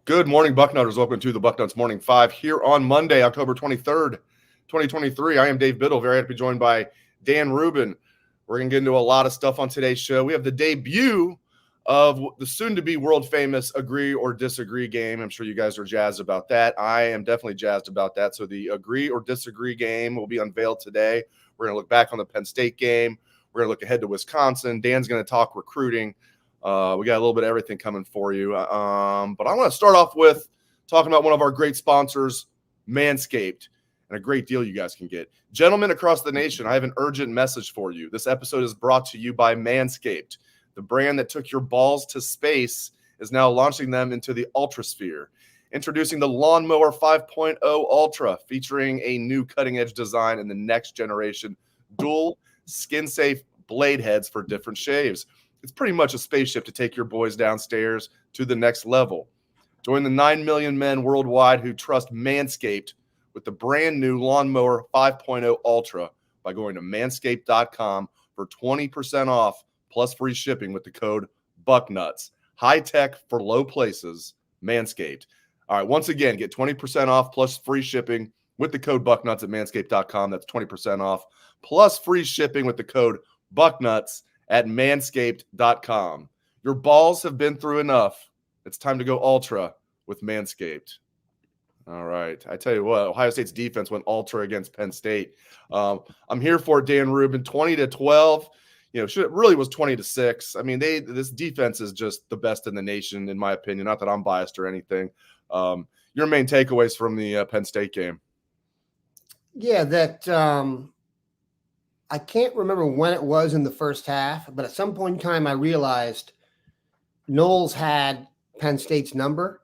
Good morning, Bucknutters. Welcome to the Bucknuts Morning 5 here on Monday, October 23rd, 2023. I am Dave Biddle, very happy to be joined by Dan Rubin. We're going to get into a lot of stuff on today's show. We have the debut of the soon-to-be world-famous Agree or Disagree game. I'm sure you guys are jazzed about that. I am definitely jazzed about that. So the Agree or Disagree game will be unveiled today. We're going to look back on the Penn State game. We're going to look ahead to Wisconsin. Dan's going to talk recruiting. We got a little bit of everything coming for you. But I want to start off with talking about one of our great sponsors, Manscaped, and a great deal you guys can get. Gentlemen across the nation, I have an urgent message for you. This episode is brought to you by Manscaped. The brand that took your balls to space is now launching them into the ultrasphere. Introducing the Lawnmower 5.0 Ultra, featuring a new cutting-edge design and the next generation dual skin-safe blade heads for different shaves. It's pretty much a spaceship to take your boys downstairs to the next level. Join the 9 million men worldwide who trust Manscaped with the brand new Lawnmower 5.0 Ultra by going to manscaped.com for 20% off plus free shipping with the code Bucknuts. High tech for low places, Manscaped. All right, once again, get 20% off plus free shipping with the code Bucknuts at manscaped.com. That's 20% off plus free shipping with the code Bucknuts at manscaped.com. Your balls have been through enough. It's time to go ultra with Manscaped. All right. I tell you what, Ohio State's defense went ultra against Penn State. I'm here for it, Dan Rubin, 20-12. It really was 20-6. I mean, this defense is just the best in the nation, in my opinion. Not that I'm biased or anything. Your main takeaways from the Penn State game? Yeah, I can't remember when it was in the first half, but at some point in time, I realized Knowles had Penn State's number.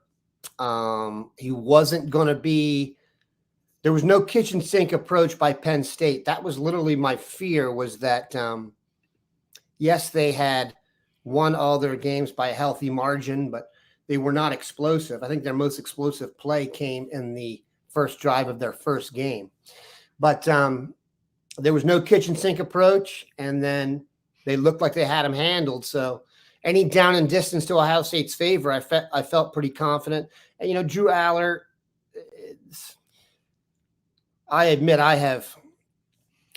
He wasn't going to be – there was no kitchen sink approach by Penn State. That was literally my fear, was that, yes, they had won all their games by a healthy margin, but they were not explosive. I think their most explosive play came in the first drive of their first game. But there was no kitchen sink approach, and then they looked like they had him handled. So any down and distance to Ohio State's favor, I felt pretty confident. And, Drew Aller, I admit I have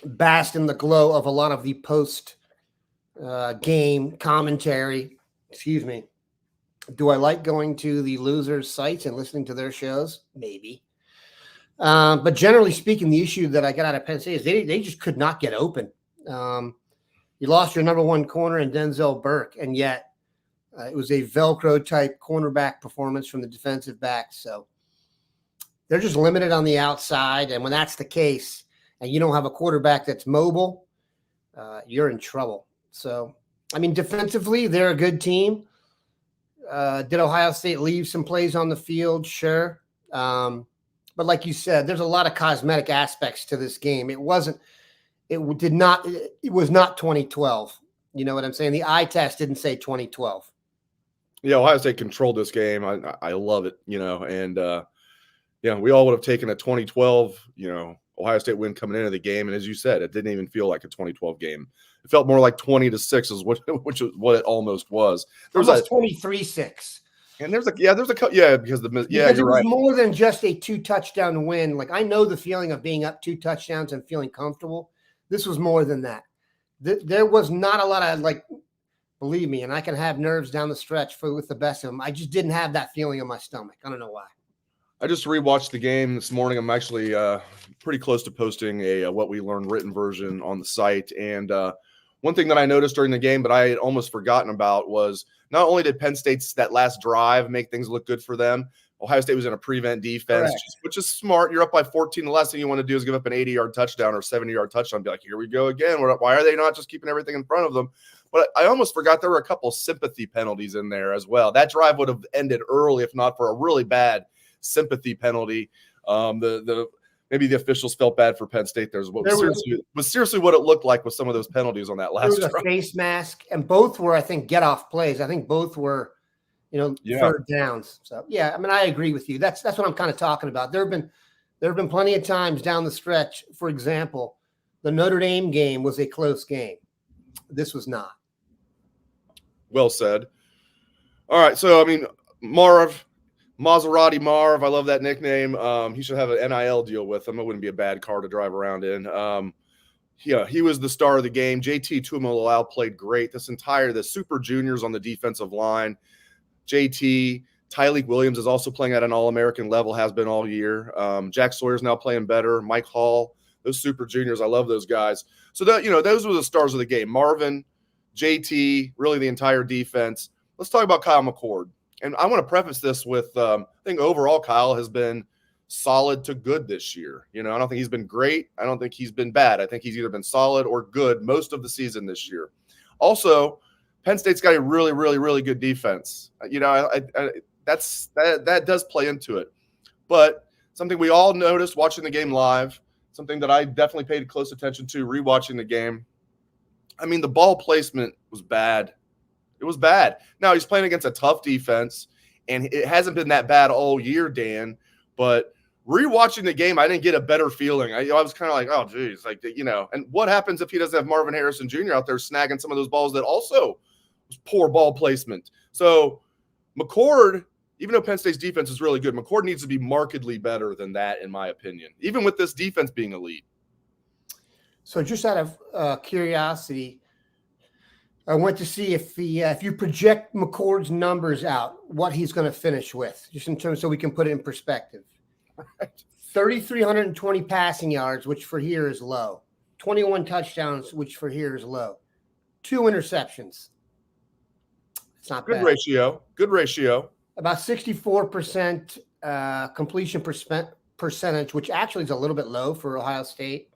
basked in the glow of a lot of the post-game commentary. Excuse me. Do I like going to the losers' sites and listening to their shows? Maybe. But generally speaking, the issue that I got out of Penn State is they just could not get open. You lost your number one corner in Denzel Burke, and yet it was a Velcro-type cornerback performance from the defensive backs. So they're just limited on the outside, and when that's the case and you don't have a quarterback that's mobile, you're in trouble. So, I mean, defensively, they're a good team. Did Ohio State leave some plays on the field? Sure. But like you said, there's a lot of cosmetic aspects to this game. It was not 2012. You know what I'm saying? The eye test didn't say 2012. Yeah, Ohio State controlled this game. I love it, and we all would have taken a 2012, Ohio State win coming into the game. And as you said, it didn't even feel like a 2012 game. It felt more like 20-6 is which is what it almost was. There was almost 23-6. And because it was more than just a 2-touchdown win. Like, I know the feeling of being up 2 touchdowns and feeling comfortable. This was more than that. There was not a lot of, believe me, and I can have nerves down the stretch with the best of them. I just didn't have that feeling in my stomach. I don't know why. I just rewatched the game this morning. I'm actually pretty close to posting a What We Learned written version on the site. And one thing that I noticed during the game, but I had almost forgotten about, was not only did Penn State's that last drive make things look good for them, Ohio State was in a prevent defense, which is smart. You're up by 14. The last thing you want to do is give up an 80-yard touchdown or 70-yard touchdown and be like, here we go again. Why are they not just keeping everything in front of them? But I almost forgot there were a couple sympathy penalties in there as well. That drive would have ended early if not for a really bad sympathy penalty. Maybe the officials felt bad for Penn State. Was seriously what it looked like with some of those penalties on that last drive. There was a face mask, and both were, I think, get-off plays. I think both were, third downs. So, yeah, I mean, I agree with you. That's what I'm kind of talking about. There have been plenty of times down the stretch. For example, the Notre Dame game was a close game. This was not. Well said. All right, so, I mean, Marv Maserati Marv, I love that nickname. He should have an NIL deal with him. It wouldn't be a bad car to drive around in. Yeah, he was the star of the game. JT Tuimoloau played great. The Super Juniors on the defensive line. JT, Tyleek Williams is also playing at an All-American level, has been all year. Jack Sawyer's now playing better. Mike Hall, those Super Juniors, I love those guys. So those were the stars of the game. Marvin, JT, really the entire defense. Let's talk about Kyle McCord. And I want to preface this with I think overall Kyle has been solid to good this year. I don't think he's been great. I don't think he's been bad. I think he's either been solid or good most of the season this year. Also, Penn State's got a really, really, really good defense. That does play into it. But something we all noticed watching the game live, something that I definitely paid close attention to rewatching the game. I mean, the ball placement was bad. It was bad. Now, he's playing against a tough defense, and it hasn't been that bad all year, Dan. But rewatching the game, I didn't get a better feeling. I was kind of like, oh, geez. And what happens if he doesn't have Marvin Harrison Jr. out there snagging some of those balls that also was poor ball placement? So McCord, even though Penn State's defense is really good, McCord needs to be markedly better than that, in my opinion, even with this defense being elite. So just out of curiosity, I went to see if you project McCord's numbers out, what he's going to finish with, just in terms so we can put it in perspective. 3,320 passing yards, which for here is low. 21 touchdowns, which for here is low. 2 interceptions. It's not bad. Good ratio. About 64% completion percentage, which actually is a little bit low for Ohio State.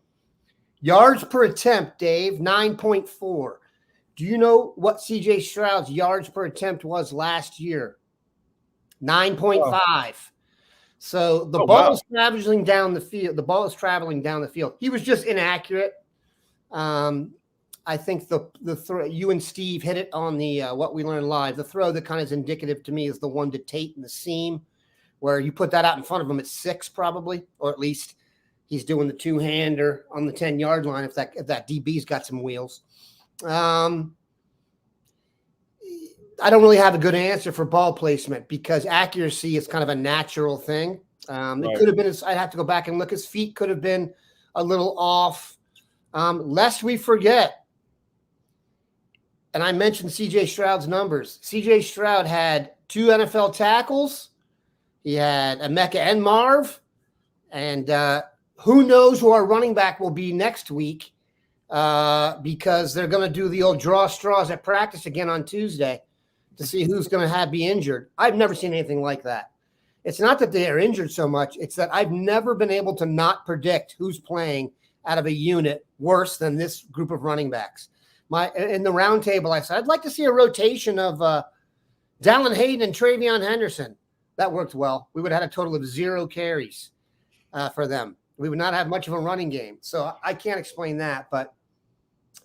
Yards per attempt, Dave, 9.4. Do you know what C.J. Stroud's yards per attempt was last year? 9.5. Oh. So the ball is traveling down the field. He was just inaccurate. I think the throw, you and Steve hit it on the what we learned live. The throw that kind of is indicative to me is the one to Tate in the seam, where you put that out in front of him at 6 probably, or at least he's doing the two-hander on the 10-yard line if that DB's got some wheels. I don't really have a good answer for ball placement because accuracy is kind of a natural thing. It could have been, I'd have to go back and look. His feet could have been a little off. Lest we forget, and I mentioned C.J. Stroud's numbers. C.J. Stroud had 2 NFL tackles. He had Emeka and Marv. And who knows who our running back will be next week. Because they're going to do the old draw straws at practice again on Tuesday to see who's going to be injured. I've never seen anything like that. It's not that they are injured so much. It's that I've never been able to not predict who's playing out of a unit worse than this group of running backs. In the round table, I said, I'd like to see a rotation of Dallin Hayden and Travion Henderson. That worked well. We would have had a total of 0 carries for them. We would not have much of a running game. So I can't explain that, but.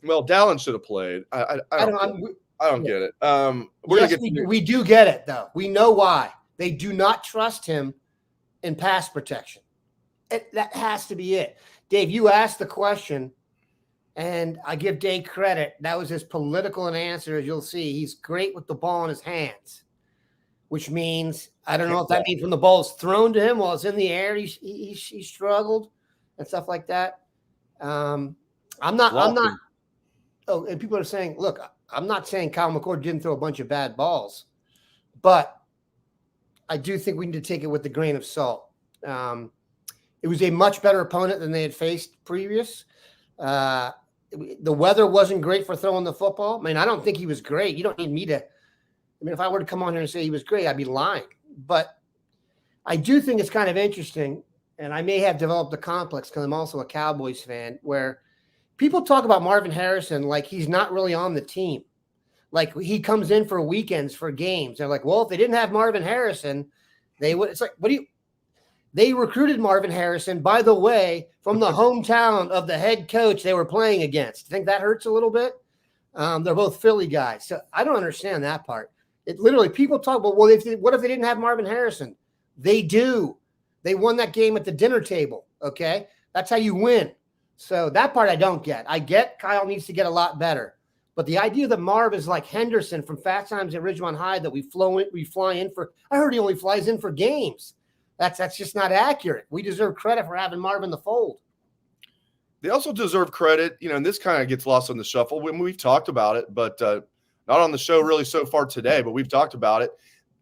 Well, Dallin should have played. I don't get it. We do get it, though. We know why. They do not trust him in pass protection. That has to be it. Dave, you asked the question, and I give Dave credit. That was as political an answer as you'll see. He's great with the ball in his hands, which means, I don't know if that means when the ball is thrown to him while it's in the air, he struggled and stuff like that. I'm not. Oh, and people are saying, look, I'm not saying Kyle McCord didn't throw a bunch of bad balls, but I do think we need to take it with a grain of salt. It was a much better opponent than they had faced previous. The weather wasn't great for throwing the football. I mean, I don't think he was great. You don't need me to. I mean, if I were to come on here and say he was great, I'd be lying. But I do think it's kind of interesting, and I may have developed a complex because I'm also a Cowboys fan, where people talk about Marvin Harrison like he's not really on the team. Like he comes in for weekends for games. They're like, well, if they didn't have Marvin Harrison, they would. It's like, they recruited Marvin Harrison, by the way, from the hometown of the head coach they were playing against. I think that hurts a little bit. They're both Philly guys. So I don't understand that part. It literally, people talk about, well, what if they didn't have Marvin Harrison? They do. They won that game at the dinner table, okay? That's how you win. So that part I don't get. I get Kyle needs to get a lot better. But the idea that Marv is like Henderson from Fast Times at Ridgemont High that we fly in for, I heard he only flies in for games. That's just not accurate. We deserve credit for having Marv in the fold. They also deserve credit, and this kind of gets lost in the shuffle when we've talked about it, but not on the show really so far today, but we've talked about it.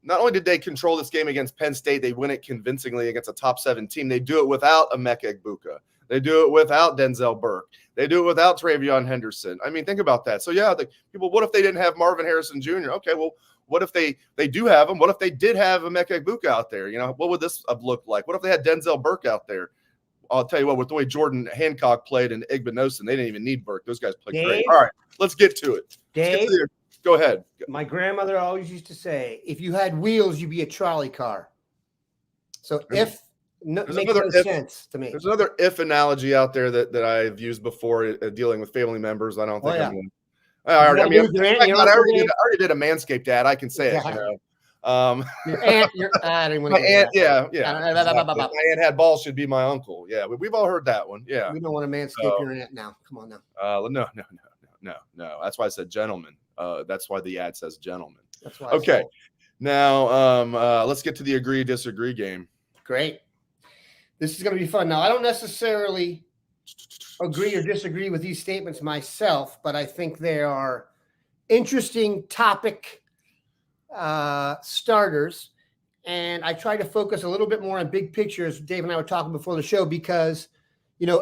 Not only did they control this game against Penn State, they win it convincingly against a top 7 team. They do it without Emeka Egbuka. They do it without Denzel Burke. They do it without Travion Henderson. I mean, think about that. So, yeah, the people, what if they didn't have Marvin Harrison Jr.? Okay, well, what if they do have him? What if they did have Emeka Egbuka out there? What would this have looked like? What if they had Denzel Burke out there? I'll tell you what, with the way Jordan Hancock played and Igbinosun, they didn't even need Burke. Those guys played great. All right, let's get to it. Dave, go ahead. My grandmother always used to say, if you had wheels, you'd be a trolley car. So makes no sense to me. There's another if analogy out there that I've used before dealing with family members. I don't think I'm going to. I already did a Manscaped ad. I can say it. Your aunt, my aunt, my aunt had balls, should be my uncle. Yeah, we've all heard that one. Yeah, we don't want to manscape your aunt now. Come on now. No. That's why I said gentleman. That's why the ad says gentleman. That's why. Okay, now let's get to the agree disagree game. Great. This is going to be fun. Now, I don't necessarily agree or disagree with these statements myself, but I think they are interesting topic starters. And I try to focus a little bit more on big pictures. Dave and I were talking before the show because,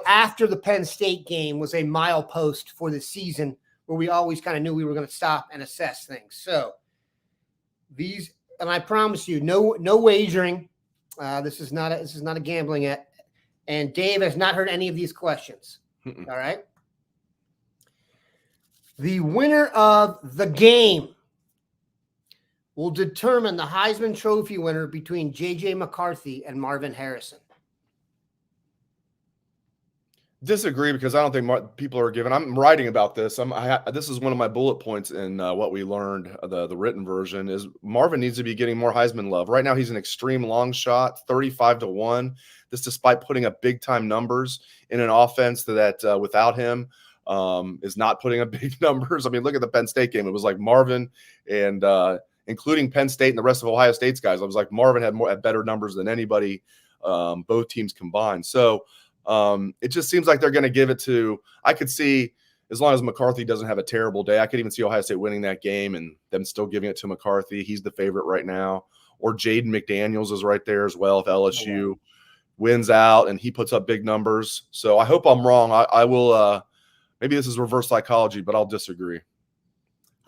after the Penn State game was a milepost for the season where we always kind of knew we were going to stop and assess things. So and I promise you, no wagering. This is not a gambling act. And Dave has not heard any of these questions. Mm-mm. All right. The winner of the game will determine the Heisman Trophy winner between J.J. McCarthy and Marvin Harrison. Disagree because I don't think people are given. I'm writing about this. This is one of my bullet points in what we learned. The written version is Marvin needs to be getting more Heisman love. Right now, he's an extreme long shot, 35-1. This despite putting up big time numbers in an offense that without him is not putting up big numbers. I mean, look at the Penn State game. It was like Marvin and including Penn State and the rest of Ohio State's guys. I was like Marvin had better numbers than anybody, both teams combined. So. It just seems like they're going to give it to – I could see as long as McCarthy doesn't have a terrible day, I could even see Ohio State winning that game and them still giving it to McCarthy. He's the favorite right now. Or Jaden McDaniels is right there as well if LSU wins out and he puts up big numbers. So I hope I'm wrong. I will maybe this is reverse psychology, but I'll disagree.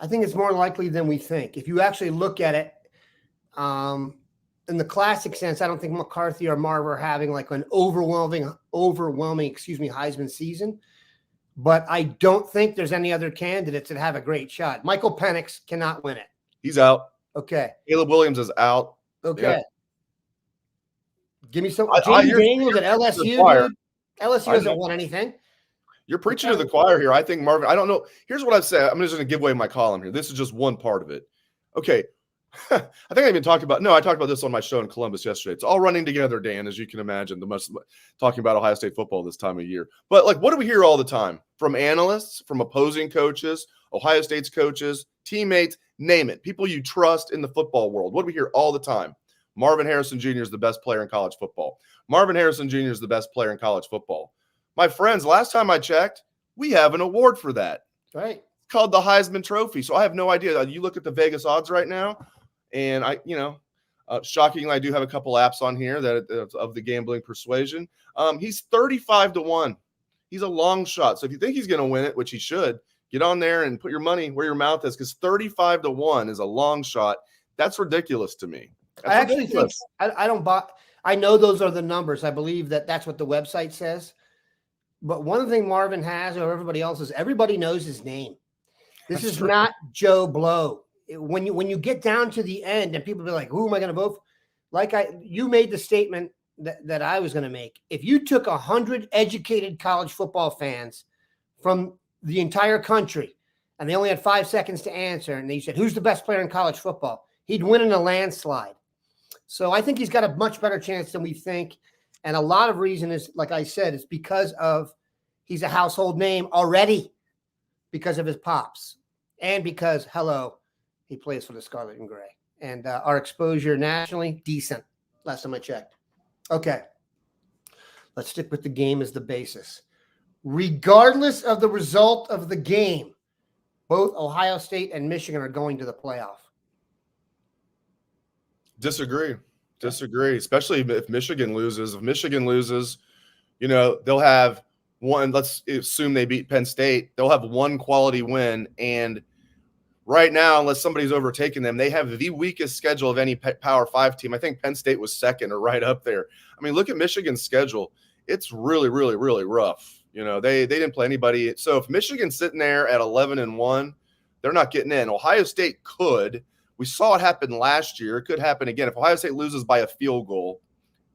I think it's more likely than we think. If you actually look at it in the classic sense, I don't think McCarthy or Marv are having like an overwhelming, Heisman season. But I don't think there's any other candidates that have a great shot. Michael Penix cannot win it. He's out. Okay. Caleb Williams is out. Okay. Yep. Give me some. Jaden Daniels at LSU. Dude. LSU hasn't won anything. You're preaching to the choir here. I think Marvin, I don't know. Here's what I've said. I'm just going to give away my column here. This is just one part of it. Okay. I think I even talked about this on my show in Columbus yesterday. It's all running together, Dan, as you can imagine, talking about Ohio State football this time of year. But like, what do we hear all the time from analysts, from opposing coaches, Ohio State's coaches, teammates, name it, people you trust in the football world? What do we hear all the time? Marvin Harrison Jr. is the best player in college football. Marvin Harrison Jr. is the best player in college football. My friends, last time I checked, we have an award for that. Right. It's called the Heisman Trophy. So I have no idea. You look at the Vegas odds right now. And shockingly, I do have a couple apps on here of the gambling persuasion. He's 35-1. He's a long shot. So if you think he's going to win it, which he should, get on there and put your money where your mouth is, because 35-1 is a long shot. That's ridiculous to me. I actually think I don't buy. I know those are the numbers. I believe that's what the website says. But one thing Marvin has over everybody else is everybody knows his name. This is not Joe Blow. When you get down to the end and people be like, who am I going to vote for? You made the statement that I was going to make. If you took 100 educated college football fans from the entire country and they only had 5 seconds to answer and they said, who's the best player in college football? He'd win in a landslide. So I think he's got a much better chance than we think. And a lot of reason is, like I said, it's because of he's a household name already because of his pops. and because, hello, he plays for the Scarlet and Gray. And our exposure nationally, decent, last time I checked. Okay. Let's stick with the game as the basis. Regardless of the result of the game, both Ohio State and Michigan are going to the playoff. Disagree, especially if Michigan loses. If Michigan loses, they'll have one. Let's assume they beat Penn State. They'll have one quality win. And right now, unless somebody's overtaken them, they have the weakest schedule of any Power 5 team. I think Penn State was second or right up there. I mean, look at Michigan's schedule. It's really, really, really rough. They didn't play anybody. So if Michigan's sitting there at 11-1, they're not getting in. Ohio State could. We saw it happen last year. It could happen again. If Ohio State loses by a field goal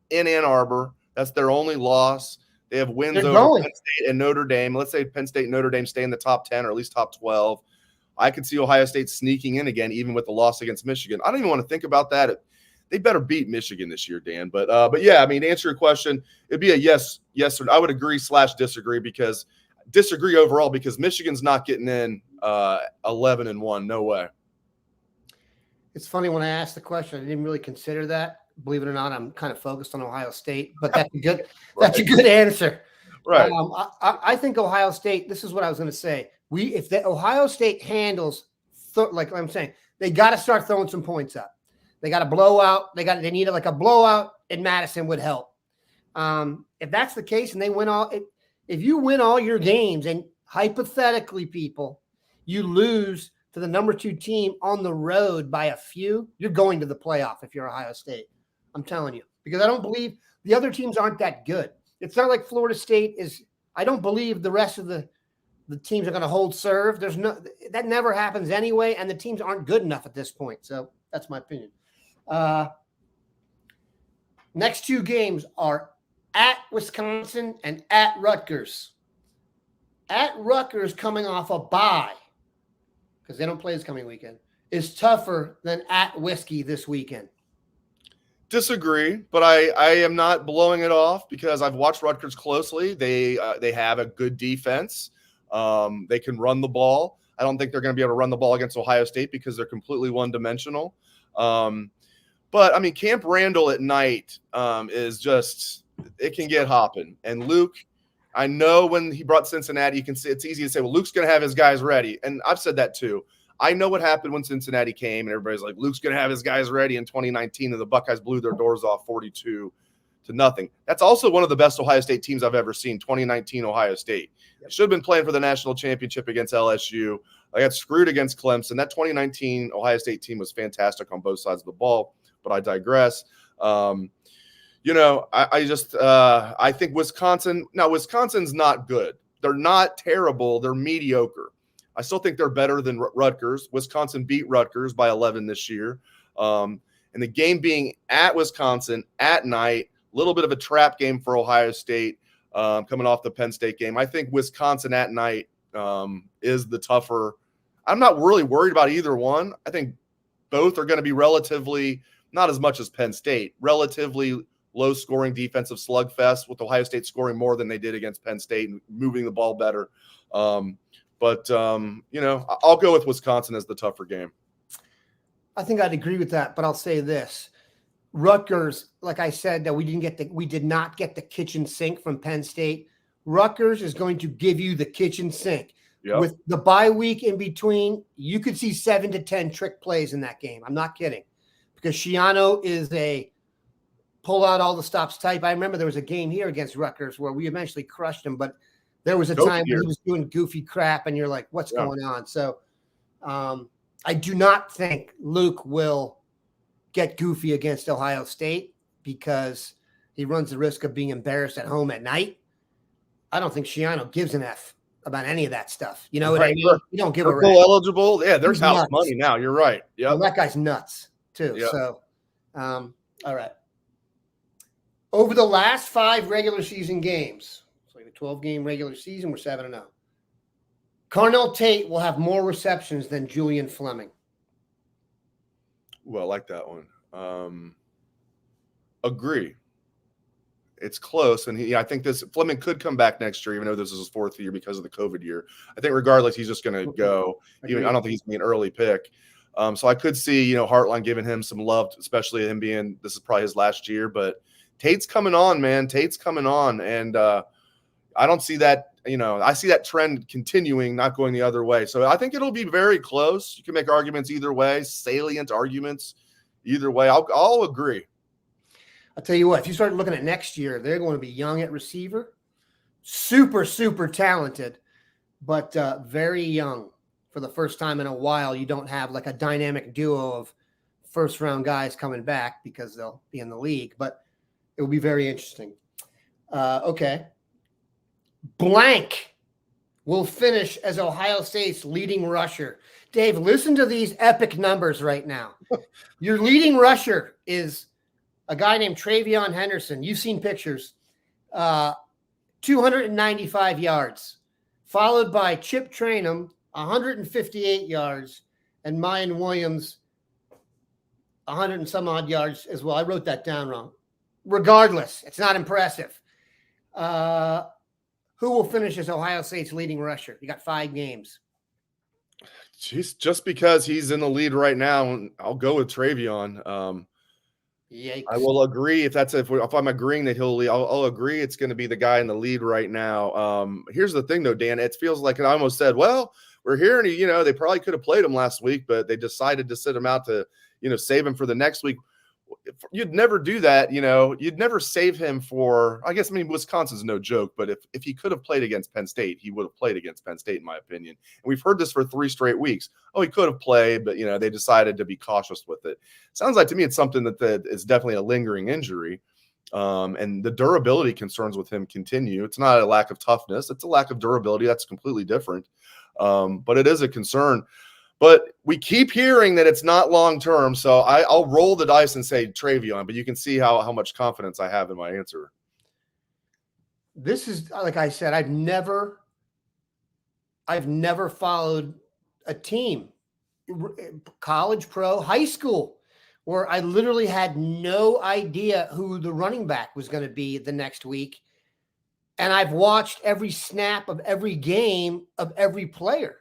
in Ann Arbor, that's their only loss. They have wins over Penn State and Notre Dame. Let's say Penn State and Notre Dame stay in the top 10 or at least top 12. I could see Ohio State sneaking in again, even with the loss against Michigan. I don't even want to think about that. They better beat Michigan this year, Dan. But yeah, I mean, to answer your question, it'd be a yes, or I would agree / disagree because overall because Michigan's not getting in 11-1. No way. It's funny when I asked the question, I didn't really consider that. Believe it or not, I'm kind of focused on Ohio State, but that's a good Right. That's a good answer. Right. I think Ohio State. This is what I was going to say. If the Ohio State handles, like I'm saying, they got to start throwing some points up. They got to blow out. They need like a blowout in Madison would help. If that's the case, and they win if you win all your games, and hypothetically, people, you lose to the number 2 team on the road by a few, you're going to the playoff if you're Ohio State. I'm telling you, because I don't believe the other teams aren't that good. It's not like Florida State is. I don't believe the rest of the teams are going to hold serve. That never happens anyway, and the teams aren't good enough at this point. So that's my opinion. Next 2 games are at Wisconsin and at Rutgers. At Rutgers, coming off a bye, because they don't play this coming weekend, is tougher than at Whiskey this weekend. Disagree, but I am not blowing it off because I've watched Rutgers closely. They have a good defense. They can run the ball. I don't think they're going to be able to run the ball against Ohio State because they're completely one-dimensional. But, I mean, Camp Randall at night is just – it can get hopping. And Luke, I know when he brought Cincinnati, you can see it's easy to say, well, Luke's going to have his guys ready. And I've said that too. I know what happened when Cincinnati came, and everybody's like, Luke's going to have his guys ready in 2019, and the Buckeyes blew their doors off 42-0. That's also one of the best Ohio State teams I've ever seen, 2019 Ohio State. Should have been playing for the national championship against LSU. I got screwed against Clemson. That 2019 Ohio State team was fantastic on both sides of the ball, but I digress. I think Wisconsin – now, Wisconsin's not good. They're not terrible. They're mediocre. I still think they're better than Rutgers. Wisconsin beat Rutgers by 11 this year. And the game being at Wisconsin at night, a little bit of a trap game for Ohio State coming off the Penn State game. I think Wisconsin at night is the tougher. I'm not really worried about either one. I think both are going to be relatively, not as much as Penn State, relatively low-scoring defensive slugfest with Ohio State scoring more than they did against Penn State and moving the ball better. But I'll go with Wisconsin as the tougher game. I think I'd agree with that, but I'll say this. Rutgers, like I said, that we did not get the kitchen sink from Penn State. Rutgers is going to give you the kitchen sink. Yep. With the bye week in between, you could see 7 to 10 trick plays in that game. I'm not kidding. Because Schiano is a pull out all the stops type. I remember there was a game here against Rutgers where we eventually crushed him, but there was a time when he was doing goofy crap, and you're like, what's going on? So I do not think Luke will get goofy against Ohio State because he runs the risk of being embarrassed at home at night. I don't think Schiano gives an F about any of that stuff. You know what I mean? You don't give a rap. Eligible. Yeah, there's house money now. You're right. Yeah, well, that guy's nuts too. Yep. So, all right. Over the last 5 regular season games, so a 12-game regular season, we're 7-0. Carnell Tate will have more receptions than Julian Fleming. Well, I like that one. Agree. it's close. And I think Fleming could come back next year, even though this is his 4th year because of the COVID year. I think regardless, he's just going to go. I don't think he's going to be an early pick. So I could see, Hartline giving him some love, especially him being, this is probably his last year, but Tate's coming on, man. Tate's coming on. And I don't see that, I see that trend continuing, not going the other way. So I think it'll be very close. You can make arguments either way, salient arguments either way. I'll agree. I'll tell you what, if you start looking at next year, they're going to be young at receiver, super, super talented, but very young. For the first time in a while, you don't have like a dynamic duo of first-round guys coming back because they'll be in the league, but it will be very interesting. Okay. Blank will finish as Ohio State's leading rusher. Dave, listen to these epic numbers right now. Your leading rusher is a guy named Travion Henderson. You've seen pictures. 295 yards, followed by Chip Trainum, 158 yards, and Mayan Williams, 100 and some odd yards as well. I wrote that down wrong. Regardless, it's not impressive. Who will finish as Ohio State's leading rusher? You got 5 games. Jeez, just because he's in the lead right now, I'll go with Travion. Yikes. I will agree if I'm agreeing that he'll lead. I'll agree it's going to be the guy in the lead right now. Here's the thing, though, Dan. It feels like I almost said, well, we're here, and they probably could have played him last week, but they decided to sit him out to save him for the next week. You'd never do that. You'd never save him for. Wisconsin's no joke, but if he could have played against Penn State, he would have played against Penn State, in my opinion. And we've heard this for 3 straight weeks. Oh, he could have played, but they decided to be cautious with it. Sounds like to me it's something that is definitely a lingering injury, and the durability concerns with him continue. It's not a lack of toughness; it's a lack of durability. That's completely different, but it is a concern. But we keep hearing that it's not long-term, so I'll roll the dice and say Travion, but you can see how much confidence I have in my answer. This is, like I said, I've never followed a team, college, pro, high school, where I literally had no idea who the running back was going to be the next week. And I've watched every snap of every game of every player.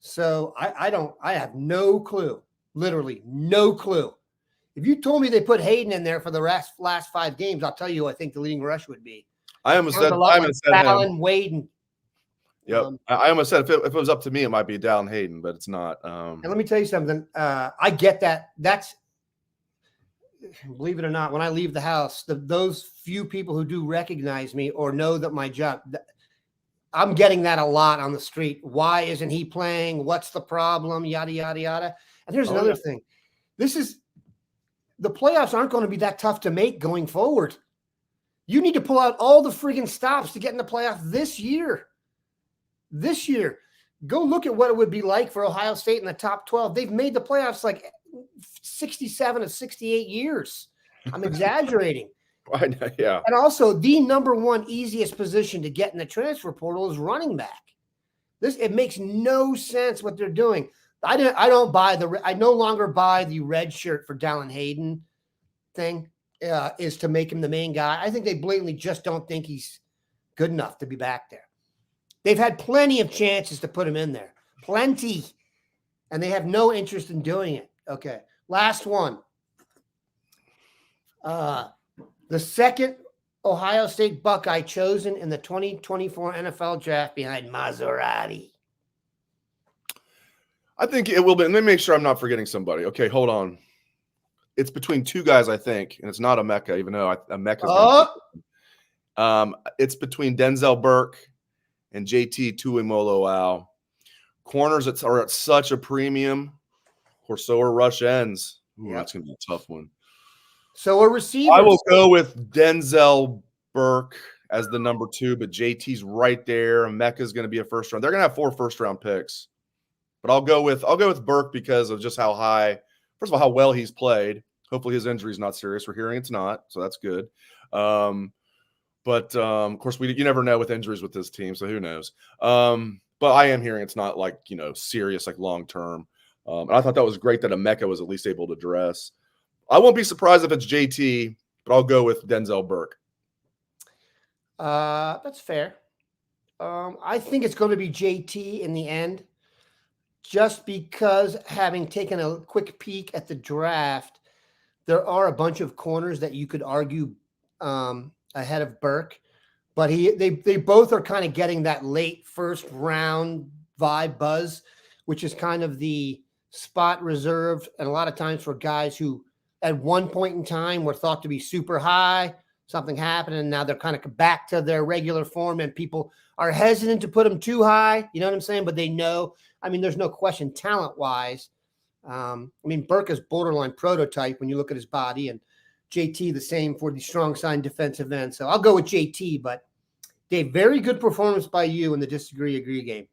So I have no clue, literally no clue. If you told me they put Hayden in there for the last 5 games, I'll tell you who I think the leading rush would be. I almost said Dallin Wade. Yep. I almost said if it was up to me, it might be Dallin Hayden, but it's not. And let me tell you something. I get that. That's, believe it or not, when I leave the house, those few people who do recognize me or know that my job, I'm getting that a lot on the street. Why isn't he playing? What's the problem? Yada, yada, yada. And here's another thing. The playoffs aren't going to be that tough to make going forward. You need to pull out all the friggin' stops to get in the playoff this year. This year. Go look at what it would be like for Ohio State in the top 12. They've made the playoffs like 67 of 68 years. I'm exaggerating. I know, yeah. And also, the number one easiest position to get in the transfer portal is running back. It makes no sense what they're doing. I no longer buy the red shirt for Dallin Hayden thing. Is to make him the main guy. I think they blatantly just don't think he's good enough to be back there. They've had plenty of chances to put him in there. Plenty. And they have no interest in doing it. Okay. Last one. The second Ohio State Buckeye chosen in the 2024 NFL draft behind Maserati. I think it will be. Let me make sure I'm not forgetting somebody. Okay, hold on. It's between 2 guys, I think, and it's not Emeka, even though Emeka's it's between Denzel Burke and JT Tuimoloau. Corners are at such a premium, or so are rush ends. Ooh, That's going to be a tough one. So a receiver. I will go with Denzel Burke as the number 2, but JT's right there. Emeka's going to be a first round. They're going to have 4 first-round picks, but I'll go with Burke because of just how high. First of all, how well he's played. Hopefully his injury is not serious. We're hearing it's not, so that's good. But of course, you never know with injuries with this team, so who knows? But I am hearing it's not like serious, like long term. And I thought that was great that Emeka was at least able to dress. I won't be surprised if it's JT, but I'll go with Denzel Burke. That's fair. I think it's going to be JT in the end, just because having taken a quick peek at the draft, there are a bunch of corners that you could argue ahead of Burke, but they both are kind of getting that late first round vibe buzz, which is kind of the spot reserved, and a lot of times for guys who at one point in time were thought to be super high. Something happened, and now they're kind of back to their regular form, and people are hesitant to put them too high. You know what I'm saying? But they know. I mean, there's no question talent-wise. I mean, Burke is borderline prototype when you look at his body, and JT the same for the strong side defensive end. So I'll go with JT, but Dave, very good performance by you in the disagree-agree game.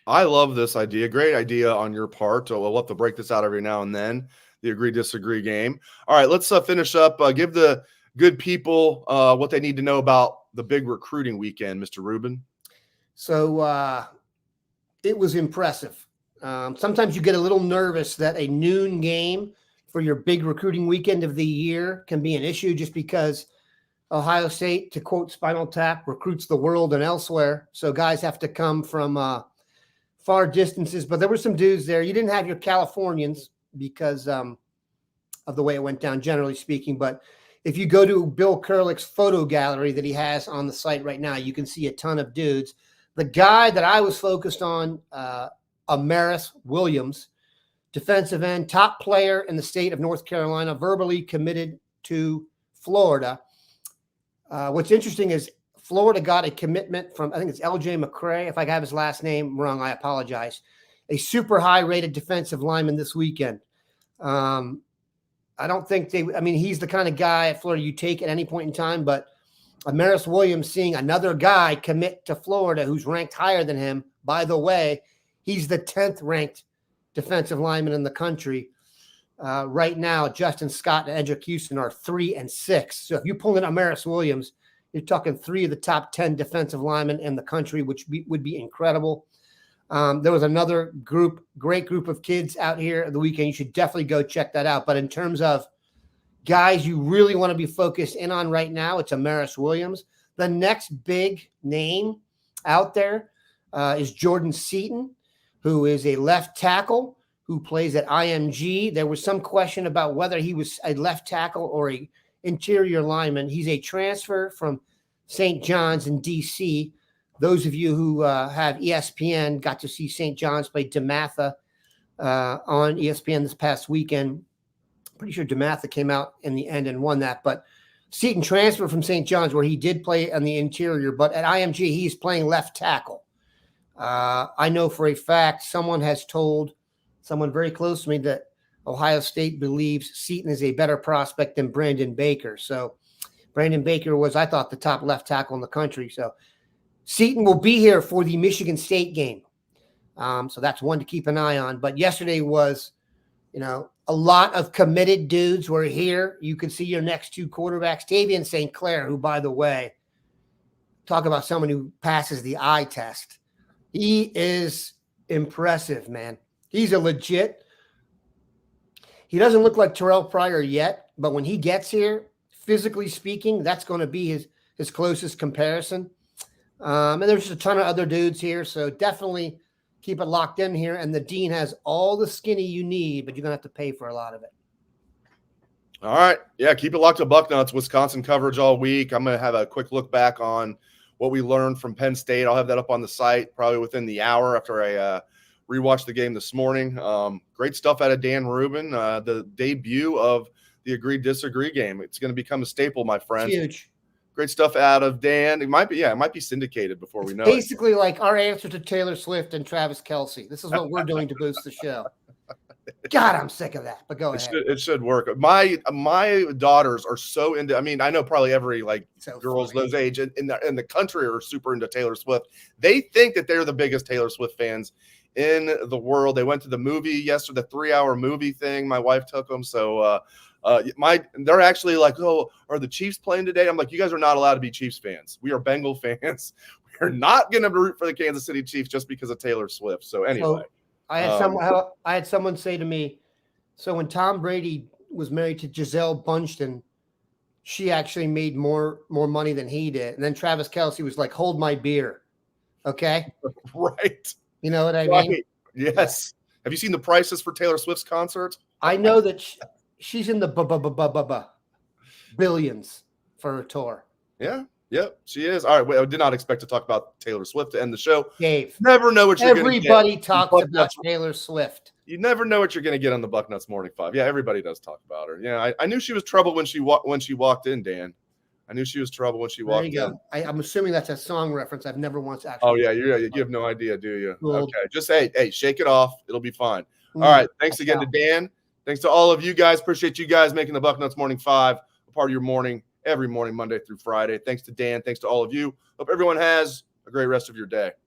I love this idea. Great idea on your part. So we'll have to break this out every now and then, the agree-disagree game. All right, let's finish up. Give the good people what they need to know about the big recruiting weekend, Mr. Rubin. So it was impressive. Sometimes you get a little nervous that a noon game for your big recruiting weekend of the year can be an issue just because Ohio State, to quote Spinal Tap, recruits the world and elsewhere. So guys have to come from far distances. But there were some dudes there. You didn't have your Californians because of the way it went down, generally speaking. But if you go to Bill Kurlick's photo gallery that he has on the site right now, you can see a ton of dudes. The guy that I was focused on, Amaris Williams, defensive end, top player in the state of North Carolina, verbally committed to Florida. What's interesting is Florida got a commitment from, I think it's LJ McCray. If I have his last name wrong, I apologize. A super high-rated defensive lineman this weekend. I don't think he's the kind of guy at Florida you take at any point in time, but Amaris Williams seeing another guy commit to Florida who's ranked higher than him. By the way, he's the 10th ranked defensive lineman in the country. Right now, Justin Scott and Edric Houston are 3 and 6. So if you pull in Amaris Williams, you're talking 3 of the top 10 defensive linemen in the country, which would be incredible. There was another great group of kids out here the weekend. You should definitely go check that out. But in terms of guys you really want to be focused in on right now, it's Amaris Williams. The next big name out there is Jordan Seaton, who is a left tackle who plays at IMG. There was some question about whether he was a left tackle or a interior lineman. He's a transfer from St. John's in D.C. Those of you who have ESPN got to see St. John's play DeMatha on ESPN this past weekend. Pretty sure DeMatha came out in the end and won that. But Seaton transferred from St. John's, where he did play on the interior. But at IMG, he's playing left tackle. I know for a fact someone has told someone very close to me that Ohio State believes Seaton is a better prospect than Brandon Baker. So Brandon Baker was, I thought, the top left tackle in the country. So Seaton will be here for the Michigan State game. So that's one to keep an eye on. But yesterday was, a lot of committed dudes were here. You can see your next two quarterbacks, Tavian St. Clair, who, by the way, talk about someone who passes the eye test. He is impressive, man. He's a legit. He doesn't look like Terrell Pryor yet, but when he gets here, physically speaking, that's going to be his closest comparison. And there's just a ton of other dudes here, so definitely keep it locked in here. And the Dean has all the skinny you need, but you're going to have to pay for a lot of it. All right. Yeah, keep it locked to Bucknuts. Wisconsin coverage all week. I'm going to have a quick look back on what we learned from Penn State. I'll have that up on the site probably within the hour after I rewatched the game this morning. Great stuff out of Dan Rubin. The debut of the agree-disagree game. It's going to become a staple, my friends. Huge. Great stuff out of Dan. It might be syndicated before we know basically it. like our answer to Taylor Swift and Travis Kelce. This is what we're doing to boost the show. God, I'm sick of that. But go ahead. It should work. My daughters are so into. I mean, I know probably every girls those age in the country are super into Taylor Swift. They think that they're the biggest Taylor Swift fans in the world. They went to the movie yesterday, the 3-hour movie thing. My wife took them. So they're actually like, oh, are the Chiefs playing today? I'm like, you guys are not allowed to be Chiefs fans. We are Bengal fans. We're not going to root for the Kansas City Chiefs just because of Taylor Swift. So anyway. I had someone say to me, so when Tom Brady was married to Gisele Bundchen, she actually made more money than he did. And then Travis Kelce was like, hold my beer. Okay. Right. You know what I mean? Yes. Have you seen the prices for Taylor Swift's concerts? I know that she's in the billions for her tour. Yeah. Yep. She is. All right. I did not expect to talk about Taylor Swift to end the show. Dave. Never know what you're going to get. Everybody talks about Taylor Swift. You never know what you're going to get on the Bucknuts Morning 5. Yeah, everybody does talk about her. Yeah, I knew she was trouble when she walked in, Dan. I knew she was trouble when she walked in. I'm assuming that's a song reference. I've never once actually. Oh, yeah. You have no idea, do you? Cool. Okay. Just hey, shake it off. It'll be fine. All right. Thanks again to Dan. Thanks to all of you guys. Appreciate you guys making the Bucknuts Morning 5 a part of your morning, every morning, Monday through Friday. Thanks to Dan. Thanks to all of you. Hope everyone has a great rest of your day.